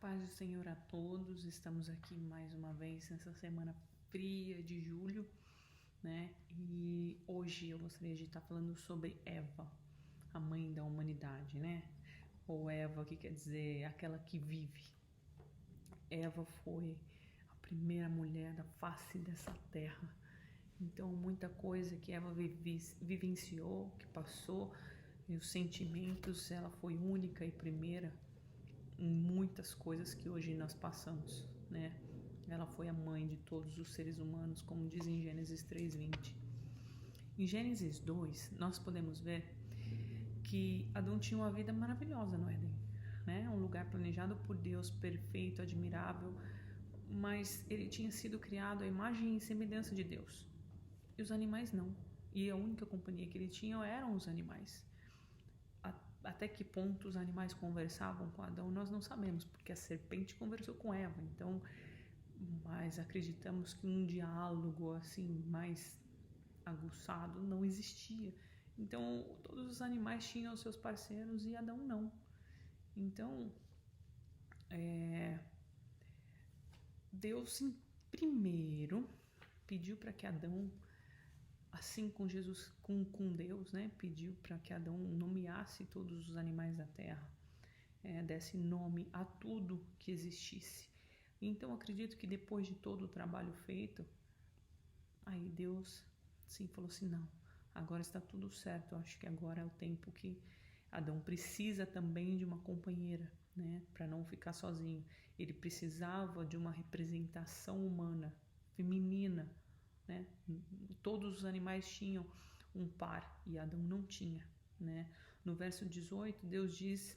paz do Senhor a todos, estamos aqui mais uma vez nessa semana fria de julho, né? E hoje eu gostaria de estar falando sobre Eva, a mãe da humanidade, né? Ou Eva, que quer dizer aquela que vive. Eva foi a primeira mulher da face dessa terra. Então, muita coisa que Eva vivenciou, que passou, e os sentimentos, ela foi única e primeira em muitas coisas que hoje nós passamos, né? Ela foi a mãe de todos os seres humanos, como diz em Gênesis 3:20. Em Gênesis 2, nós podemos ver que Adão tinha uma vida maravilhosa no Éden, né? Um lugar planejado por Deus, perfeito, admirável, mas ele tinha sido criado à imagem e semelhança de Deus. E os animais não. E a única companhia que ele tinha eram os animais. Até que ponto os animais conversavam com Adão, nós não sabemos, porque a serpente conversou com Eva. Então, mas acreditamos que um diálogo assim mais aguçado não existia. Então, todos os animais tinham seus parceiros e Adão não. Então, Deus primeiro pediu para que Adão, assim com Jesus, com Deus, né, pediu para que Adão nomeasse todos os animais da terra, desse nome a tudo que existisse. Então acredito que depois de todo o trabalho feito, aí Deus sim falou assim, não, agora está tudo certo, eu acho que agora é o tempo que Adão precisa também de uma companheira, né, para não ficar sozinho. Ele precisava de uma representação humana, feminina, né? Todos os animais tinham um par e Adão não tinha, né? No verso 18, Deus diz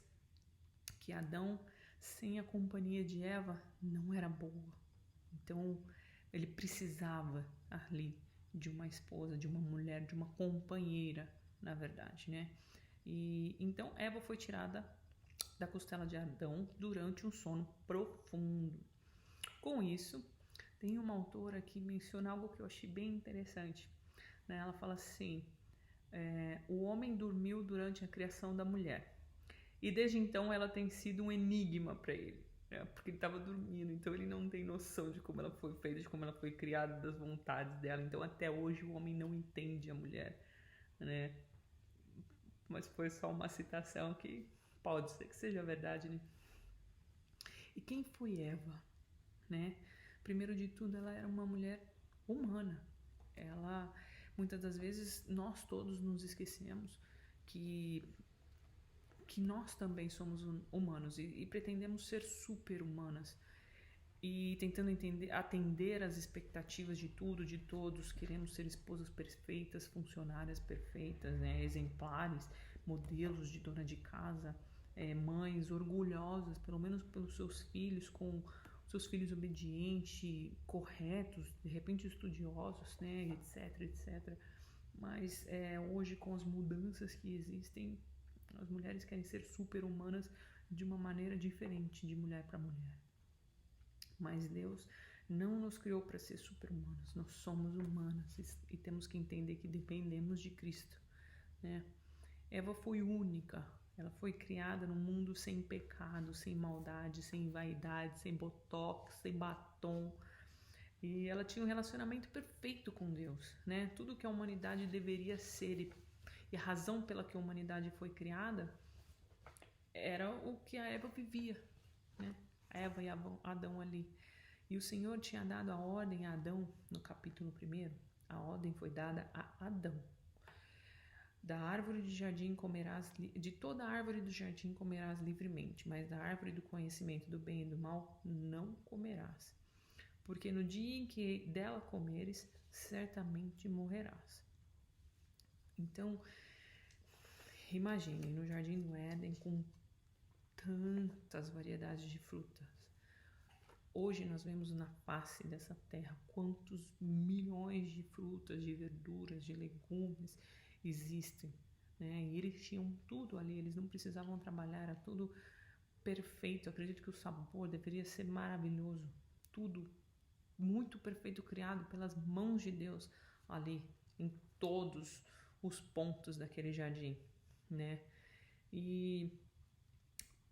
que Adão, sem a companhia de Eva, não era boa. Então, ele precisava ali de uma esposa, de uma mulher, de uma companheira, na verdade, né? E então Eva foi tirada da costela de Adão durante um sono profundo. Com isso, tem uma autora que menciona algo que eu achei bem interessante, né? Ela fala assim, o homem dormiu durante a criação da mulher e desde então ela tem sido um enigma para ele, né? Porque ele estava dormindo, então ele não tem noção de como ela foi feita, de como ela foi criada, das vontades dela. Então até hoje o homem não entende a mulher, né? Mas foi só uma citação que pode ser que seja verdade, né? E quem foi Eva, né? Primeiro de tudo, ela era uma mulher humana. Ela, muitas das vezes, nós todos nos esquecemos que nós também somos humanos e pretendemos ser super-humanas. E tentando atender às expectativas de tudo, de todos, queremos ser esposas perfeitas, funcionárias perfeitas, né? Exemplares, modelos de dona de casa, mães orgulhosas, pelo menos pelos seus filhos, com seus filhos obedientes, corretos, de repente estudiosos, né, etc, etc. Mas hoje, com as mudanças que existem, as mulheres querem ser super-humanas de uma maneira diferente, de mulher para mulher. Mas Deus não nos criou para ser super-humanos, nós somos humanas e temos que entender que dependemos de Cristo, né? Eva foi única. Ela foi criada num mundo sem pecado, sem maldade, sem vaidade, sem botox, sem batom. E ela tinha um relacionamento perfeito com Deus, né? Tudo que a humanidade deveria ser e a razão pela que a humanidade foi criada era o que a Eva vivia, né? A Eva e Adão ali. E o Senhor tinha dado a ordem a Adão, no capítulo 1, a ordem foi dada a Adão. Da árvore do jardim comerás, de toda árvore do jardim comerás livremente, mas da árvore do conhecimento do bem e do mal não comerás, porque no dia em que dela comeres, certamente morrerás. Então, imagine, no jardim do Éden, com tantas variedades de frutas. Hoje nós vemos na face dessa terra quantos milhões de frutas, de verduras, de legumes existem, né? E eles tinham tudo ali, eles não precisavam trabalhar, era tudo perfeito. Eu acredito que o sabor deveria ser maravilhoso, tudo muito perfeito, criado pelas mãos de Deus ali em todos os pontos daquele jardim, né?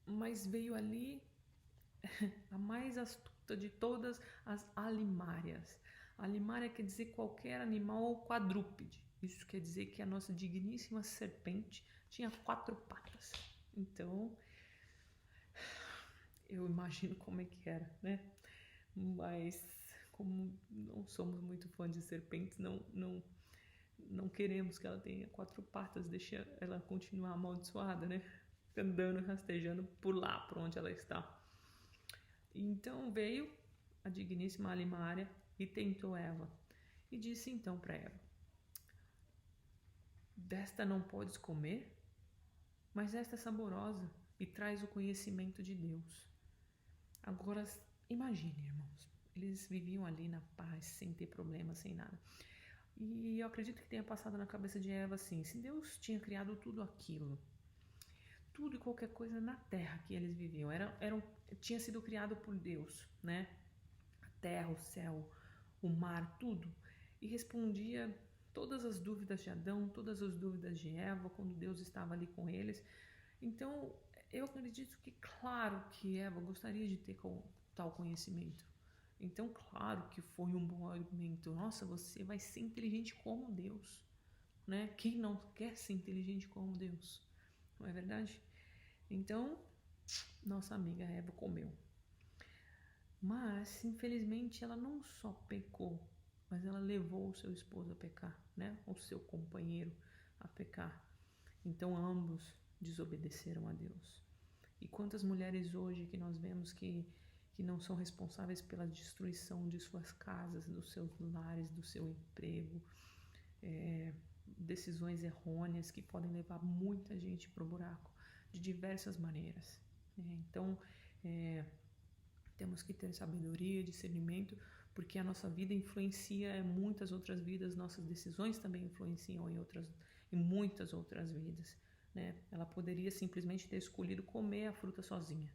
Mas veio ali a mais astuta de todas as alimárias. Alimária quer dizer qualquer animal quadrúpede. Isso quer dizer que a nossa digníssima serpente tinha 4 patas. Então, eu imagino como é que era, né? Mas, como não somos muito fãs de serpentes, não queremos que ela tenha 4 patas, deixa ela continuar amaldiçoada, né? Andando, rastejando por lá, por onde ela está. Então veio a digníssima Alimária e tentou Eva. E disse então para Eva: desta não podes comer, mas esta é saborosa e traz o conhecimento de Deus. Agora, imagine, irmãos, eles viviam ali na paz, sem ter problemas, sem nada. E eu acredito que tenha passado na cabeça de Eva assim: se Deus tinha criado tudo aquilo, tudo e qualquer coisa na terra que eles viviam, tinha sido criado por Deus, né? A terra, o céu, o mar, tudo. E respondia todas as dúvidas de Adão, todas as dúvidas de Eva, quando Deus estava ali com eles. Então, eu acredito que, claro, que Eva gostaria de ter tal conhecimento. Então, claro que foi um bom argumento. Nossa, você vai ser inteligente como Deus, né? Quem não quer ser inteligente como Deus? Não é verdade? Então, nossa amiga Eva comeu. Mas, infelizmente, ela não só pecou, mas ela levou o seu esposo a pecar, né? O seu companheiro a pecar. Então, ambos desobedeceram a Deus. E quantas mulheres hoje que nós vemos que não são responsáveis pela destruição de suas casas, dos seus lares, do seu emprego, decisões errôneas que podem levar muita gente para o buraco de diversas maneiras. Então, temos que ter sabedoria, discernimento, porque a nossa vida influencia muitas outras vidas, nossas decisões também influenciam em muitas outras vidas, né? Ela poderia simplesmente ter escolhido comer a fruta sozinha,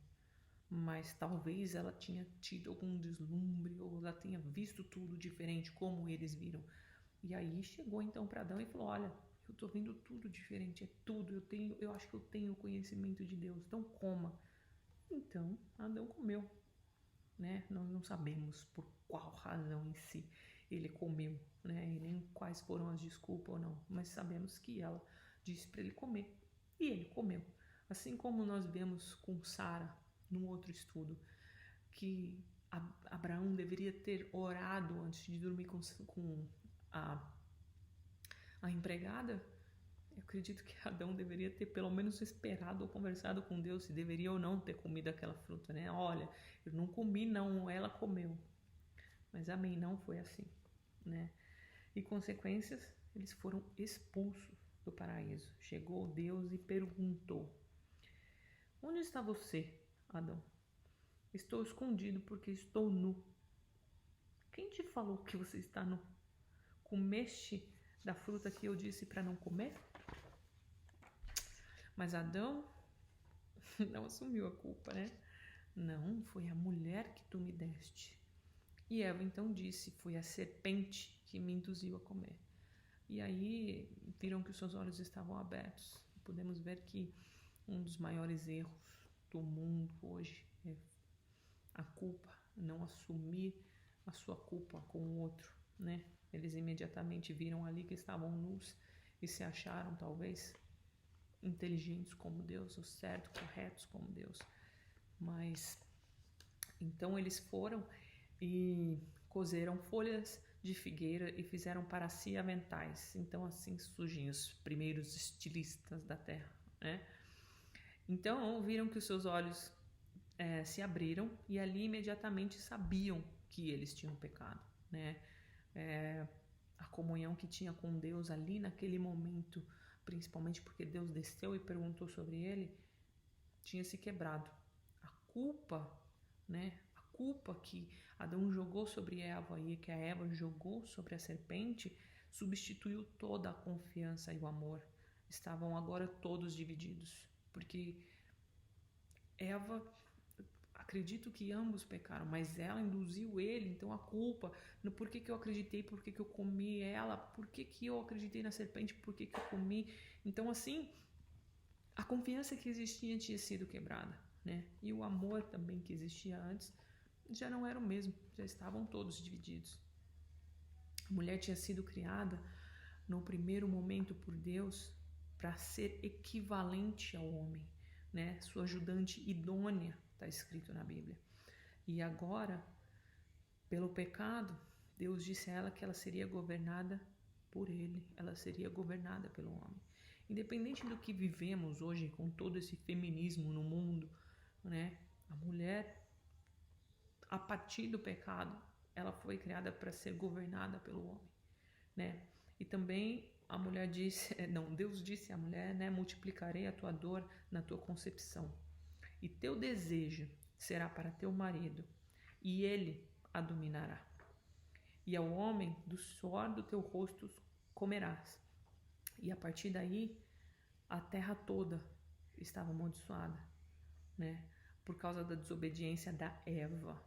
mas talvez ela tinha tido algum deslumbre ou ela tenha visto tudo diferente como eles viram. E aí chegou então para Adão e falou: olha, eu tô vendo tudo diferente, é tudo, eu acho que eu tenho o conhecimento de Deus, então coma. Então Adão comeu, né? Nós não sabemos por qual razão em si ele comeu, né? E nem quais foram as desculpas ou não, mas sabemos que ela disse para ele comer e ele comeu. Assim como nós vemos com Sara, num outro estudo, que Abraão deveria ter orado antes de dormir com a empregada. Eu acredito que Adão deveria ter pelo menos esperado ou conversado com Deus se deveria ou não ter comido aquela fruta, né? Olha, eu não comi não, ela comeu. Mas amém, não foi assim, né? E consequências, eles foram expulsos do paraíso. Chegou Deus e perguntou: onde está você, Adão? Estou escondido porque estou nu. Quem te falou que você está nu? Comeste da fruta que eu disse para não comer? Mas Adão não assumiu a culpa, né? Não, foi a mulher que tu me deste. E Eva então disse: foi a serpente que me induziu a comer. E aí viram que os seus olhos estavam abertos. Podemos ver que um dos maiores erros do mundo hoje é a culpa, não assumir a sua culpa com o outro, né? Eles imediatamente viram ali que estavam nus e se acharam talvez inteligentes como Deus, ou certos, corretos como Deus. Mas então eles foram e cozeram folhas de figueira e fizeram para si aventais. Então assim surgem os primeiros estilistas da terra, né? Então viram que os seus olhos se abriram e ali imediatamente sabiam que eles tinham pecado, né? A comunhão que tinha com Deus ali naquele momento, principalmente porque Deus desceu e perguntou sobre ele, tinha se quebrado. A culpa, né? A culpa que Adão jogou sobre Eva e que a Eva jogou sobre a serpente substituiu toda a confiança e o amor. Estavam agora todos divididos, porque Eva, acredito que ambos pecaram, mas ela induziu ele, então a culpa, no porquê que eu acreditei, porquê que eu comi ela, porquê que eu acreditei na serpente, porquê que eu comi. Então assim, a confiança que existia tinha sido quebrada, né? E o amor também que existia antes já não era o mesmo, já estavam todos divididos. A mulher tinha sido criada no primeiro momento por Deus para ser equivalente ao homem, né? Sua ajudante idônea, está escrito na Bíblia. E agora, pelo pecado, Deus disse a ela que ela seria governada por ele, ela seria governada pelo homem. Independente do que vivemos hoje com todo esse feminismo no mundo, né? A mulher, a partir do pecado, ela foi criada para ser governada pelo homem, né? E também a mulher disse, Deus disse à mulher, né? Multiplicarei a tua dor na tua concepção, e teu desejo será para teu marido, e ele a dominará. E ao homem do suor do teu rosto comerás. E a partir daí, a terra toda estava amaldiçoada, né? Por causa da desobediência da Eva.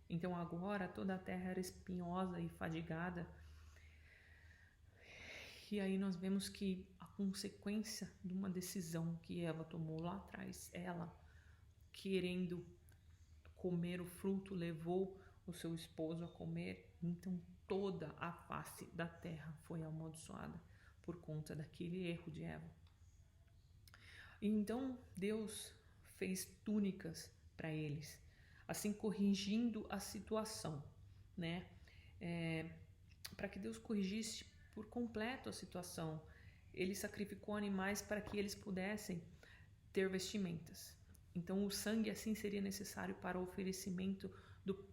Então agora toda a terra era espinhosa e fadigada. E aí nós vemos que a consequência de uma decisão que Eva tomou lá atrás, ela querendo comer o fruto, levou o seu esposo a comer, então toda a face da terra foi amaldiçoada por conta daquele erro de Eva. E então Deus fez túnicas para eles, assim corrigindo a situação, né? Para que Deus corrigisse por completo a situação, ele sacrificou animais para que eles pudessem ter vestimentas. Então o sangue assim seria necessário para o oferecimento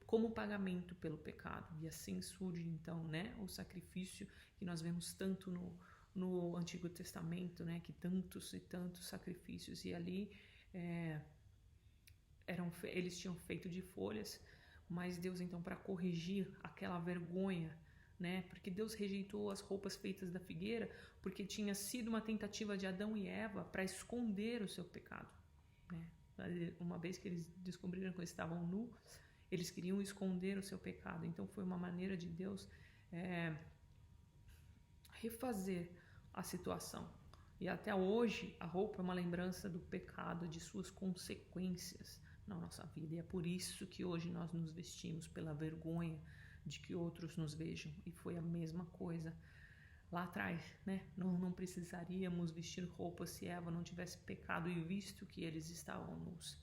como pagamento pelo pecado. E assim surge então, né, o sacrifício que nós vemos tanto no Antigo Testamento, né, que tantos e tantos sacrifícios, e ali eles tinham feito de folhas, mas Deus então, para corrigir aquela vergonha, né, porque Deus rejeitou as roupas feitas da figueira porque tinha sido uma tentativa de Adão e Eva para esconder o seu pecado, né? Uma vez que eles descobriram que eles estavam nus, eles queriam esconder o seu pecado. Então foi uma maneira de Deus refazer a situação. E até hoje a roupa é uma lembrança do pecado, de suas consequências na nossa vida. E é por isso que hoje nós nos vestimos, pela vergonha de que outros nos vejam. E foi a mesma coisa lá atrás, né? Não precisaríamos vestir roupas se Eva não tivesse pecado e visto que eles estavam nus.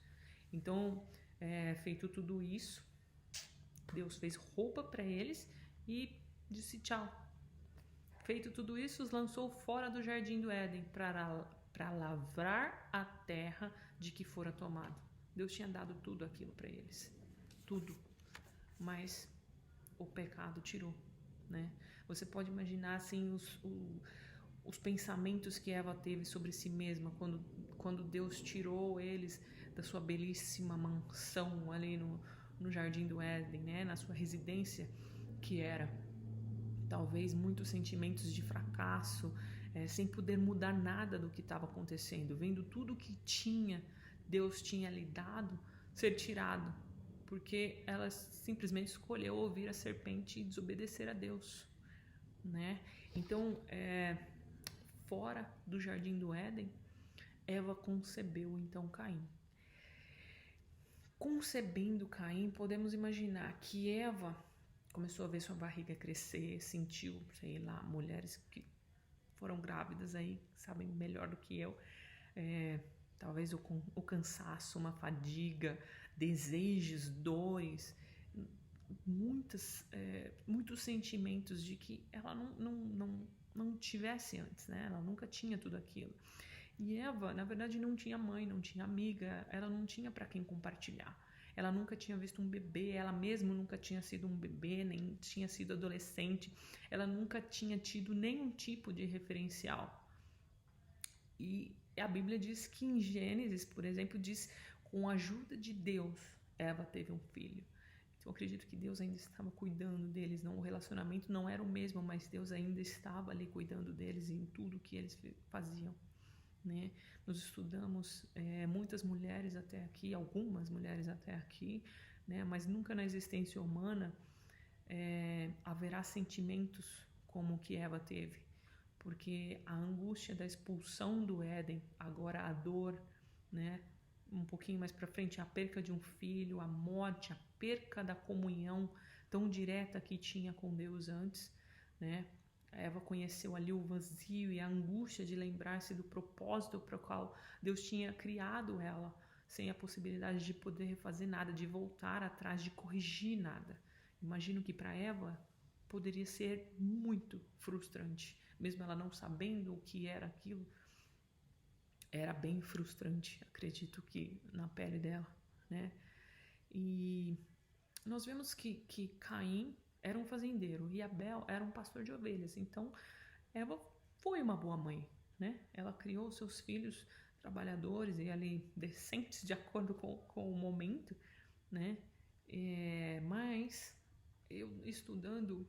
Então, feito tudo isso, Deus fez roupa para eles e disse tchau. Feito tudo isso, os lançou fora do jardim do Éden para lavrar a terra de que fora tomado. Deus tinha dado tudo aquilo para eles, tudo, mas o pecado tirou, né? Você pode imaginar assim os pensamentos que Eva teve sobre si mesma quando Deus tirou eles da sua belíssima mansão ali no jardim do Éden, né? Na sua residência, que era talvez muitos sentimentos de fracasso, sem poder mudar nada do que estava acontecendo, vendo tudo que Deus tinha lhe dado ser tirado, porque ela simplesmente escolheu ouvir a serpente e desobedecer a Deus, né? Então, fora do jardim do Éden, Eva concebeu então Caim. Concebendo Caim, podemos imaginar que Eva começou a ver sua barriga crescer, sentiu, sei lá, mulheres que foram grávidas aí sabem melhor do que eu, talvez o cansaço, uma fadiga, desejos, dores, muitos sentimentos de que ela não tivesse antes, né? Ela nunca tinha tudo aquilo. E Eva, na verdade, não tinha mãe, não tinha amiga, ela não tinha para quem compartilhar. Ela nunca tinha visto um bebê, ela mesma nunca tinha sido um bebê, nem tinha sido adolescente, ela nunca tinha tido nenhum tipo de referencial. E a Bíblia diz que em Gênesis, por exemplo, diz, com a ajuda de Deus, Eva teve um filho. Então eu acredito que Deus ainda estava cuidando deles, não, o relacionamento não era o mesmo, mas Deus ainda estava ali cuidando deles em tudo que eles faziam, né? Nós estudamos muitas mulheres até aqui, algumas mulheres até aqui, né? Mas nunca na existência humana haverá sentimentos como o que Eva teve, porque a angústia da expulsão do Éden, agora a dor, né, um pouquinho mais para frente, a perca de um filho, a morte, a perca da comunhão tão direta que tinha com Deus antes, né? A Eva conheceu ali o vazio e a angústia de lembrar-se do propósito para o qual Deus tinha criado ela, sem a possibilidade de poder refazer nada, de voltar atrás, de corrigir nada. Imagino que para Eva poderia ser muito frustrante, mesmo ela não sabendo o que era aquilo. Era bem frustrante, acredito que na pele dela, né? E nós vemos que Caim era um fazendeiro e Abel era um pastor de ovelhas. Então, Eva foi uma boa mãe, né? Ela criou seus filhos trabalhadores e ali decentes de acordo com o momento, né? Mas eu estudando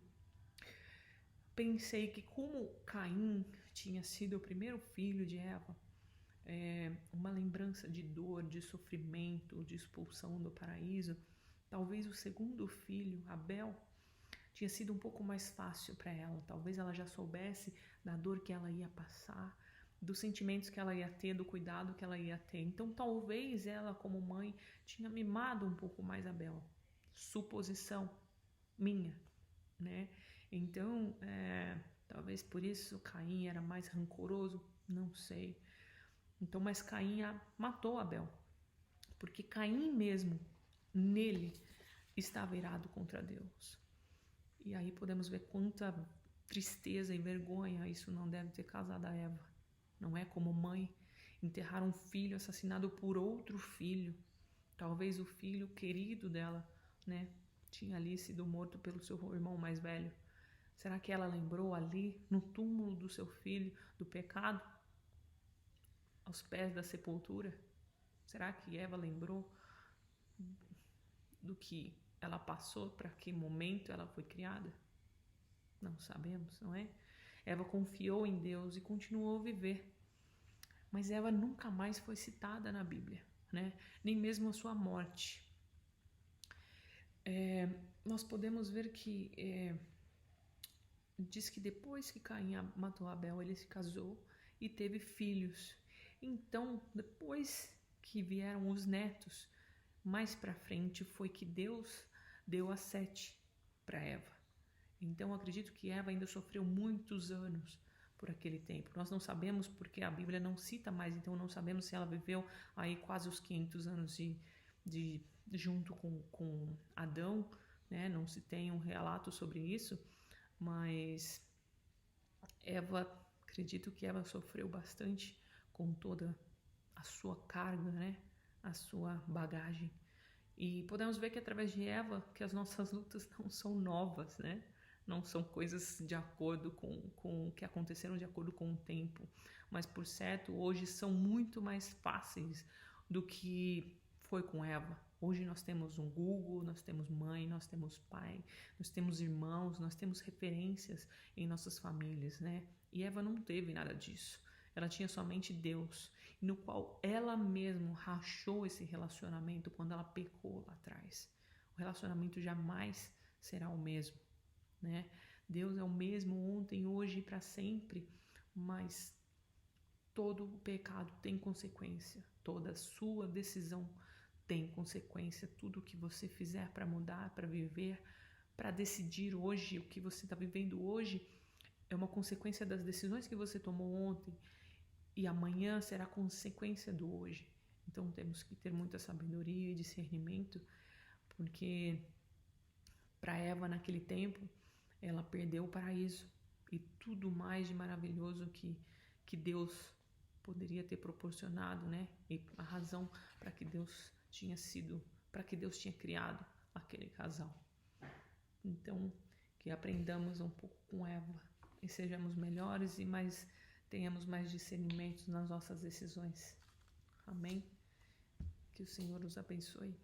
pensei que como Caim tinha sido o primeiro filho de Eva, uma lembrança de dor, de sofrimento, de expulsão do paraíso, talvez o segundo filho, Abel, tinha sido um pouco mais fácil para ela. Talvez ela já soubesse da dor que ela ia passar, dos sentimentos que ela ia ter, do cuidado que ela ia ter. Então, talvez ela, como mãe, tinha mimado um pouco mais Abel. Suposição minha, né? Então, talvez por isso Caim era mais rancoroso, não sei. Então, mas Caim matou Abel, porque Caim mesmo, nele, estava irado contra Deus. E aí podemos ver quanta tristeza e vergonha isso não deve ter causado a Eva. Não é como mãe enterrar um filho assassinado por outro filho. Talvez o filho querido dela, né, tinha ali sido morto pelo seu irmão mais velho. Será que ela lembrou ali, no túmulo do seu filho, do pecado? Aos pés da sepultura? Será que Eva lembrou do que ela passou, para que momento ela foi criada? Não sabemos, não é? Eva confiou em Deus e continuou a viver. Mas Eva nunca mais foi citada na Bíblia, né? Nem mesmo a sua morte. Nós podemos ver que diz que depois que Caim matou Abel, ele se casou e teve filhos. Então, depois que vieram os netos, mais para frente foi que Deus deu a Sete para Eva. Então, acredito que Eva ainda sofreu muitos anos por aquele tempo. Nós não sabemos porque a Bíblia não cita mais, então não sabemos se ela viveu aí quase os 500 anos de junto com Adão, né? Não se tem um relato sobre isso, mas Eva, acredito que Eva sofreu bastante com toda a sua carga, né? A sua bagagem. E podemos ver que através de Eva que as nossas lutas não são novas, né? Não são coisas de acordo com o que aconteceram de acordo com o tempo, mas por certo hoje são muito mais fáceis do que foi com Eva. Hoje nós temos um Google, nós temos mãe, nós temos pai, nós temos irmãos, nós temos referências em nossas famílias, né? E Eva não teve nada disso. Ela tinha somente Deus, no qual ela mesma rachou esse relacionamento quando ela pecou lá atrás. O relacionamento jamais será o mesmo, né? Deus é o mesmo ontem, hoje e para sempre, mas todo o pecado tem consequência, toda sua decisão tem consequência. Tudo que você fizer para mudar, para viver, para decidir hoje, o que você está vivendo hoje, é uma consequência das decisões que você tomou ontem, e amanhã será consequência do hoje. Então temos que ter muita sabedoria e discernimento, porque para Eva naquele tempo, ela perdeu o paraíso e tudo mais de maravilhoso que Deus poderia ter proporcionado, né? E a razão para que Deus tinha criado aquele casal. Então, que aprendamos um pouco com Eva e sejamos melhores e tenhamos mais discernimento nas nossas decisões. Amém? Que o Senhor os abençoe.